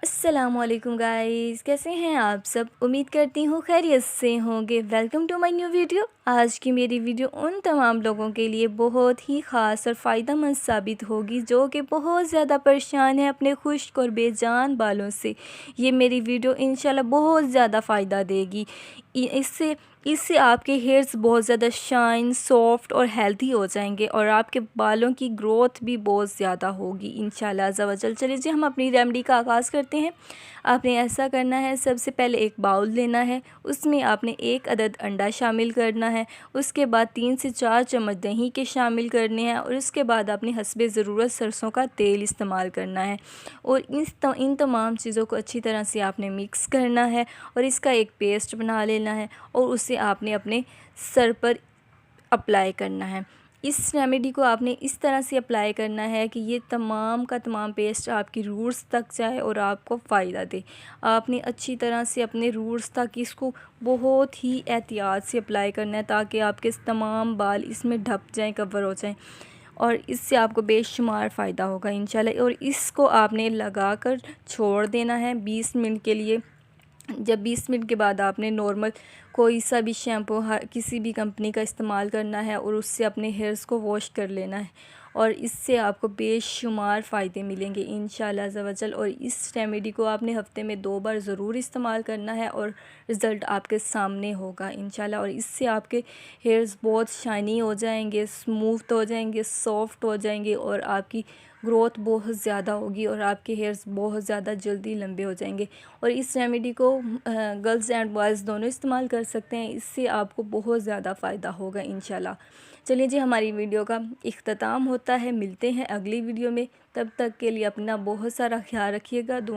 अस्सलामुअलैकुम गाइस, कैसे हैं आप सब। उम्मीद करती हूँ खैरियत से होंगे। Welcome to my new video. आज की मेरी वीडियो उन तमाम लोगों के लिए बहुत ही ख़ास और फ़ायदेमंद साबित होगी जो कि बहुत ज़्यादा परेशान है अपने खुश्क और बेजान बालों से। ये मेरी वीडियो इंशाल्लाह बहुत ज़्यादा फ़ायदा देगी। इससे इससे आपके हेयर्स बहुत ज़्यादा शाइन, सॉफ्ट और हेल्दी हो जाएंगे और आपके बालों की ग्रोथ भी बहुत ज़्यादा होगी इंशाल्लाह अज़्ज़ा वजल। चलिए जी, हम अपनी रेमेडी का आगाज़ करते हैं। आपने ऐसा करना है, सबसे पहले एक बाउल लेना है, उसमें आपने 1 अदद अंडा शामिल करना है। उसके बाद 3 से 4 चम्मच दही के शामिल करने हैं और उसके बाद आपने हस्बे ज़रूरत सरसों का तेल इस्तेमाल करना है और इन तमाम चीज़ों को अच्छी तरह से आपने मिक्स करना है और इसका एक पेस्ट बना लेना है और उसे आपने अपने सर पर अप्लाई करना है। इस रेमेडी को आपने इस तरह से अप्लाई करना है कि ये तमाम का तमाम पेस्ट आपकी रूट्स तक जाए और आपको फ़ायदा दे। आपने अच्छी तरह से अपने रूट्स तक इसको बहुत ही एहतियात से अप्लाई करना है ताकि आपके तमाम बाल इसमें ढप जाएं, कवर हो जाएं और इससे आपको बेशुमार फ़ायदा होगा इंशाल्लाह। और इसको आपने लगा कर छोड़ देना है 20 मिनट के लिए। जब 20 मिनट के बाद आपने नॉर्मल कोई सा भी शैम्पू किसी भी कंपनी का इस्तेमाल करना है और उससे अपने हेयर्स को वॉश कर लेना है और इससे आपको बेशुमार फ़ायदे मिलेंगे इंशाल्लाह अज़्ज़ा वजल। और इस रेमेडी को आपने हफ़्ते में 2 बार ज़रूर इस्तेमाल करना है और रिज़ल्ट आपके सामने होगा इंशाल्लाह। और इससे आपके हेयर्स बहुत शाइनी हो जाएंगे, स्मूथ हो जाएंगे, सॉफ्ट हो जाएंगे और आपकी ग्रोथ बहुत ज़्यादा होगी और आपके हेयर्स बहुत ज़्यादा जल्दी लंबे हो जाएंगे। और इस रेमेडी को गर्ल्स एंड बॉयज़ दोनों इस्तेमाल कर सकते हैं। इससे आपको बहुत ज़्यादा फ़ायदा होगा इंशाल्लाह। चलिए जी, हमारी वीडियो का इख्तिताम होता है। मिलते हैं अगली वीडियो में, तब तक के लिए अपना बहुत सारा ख्याल रखिएगा। दुआ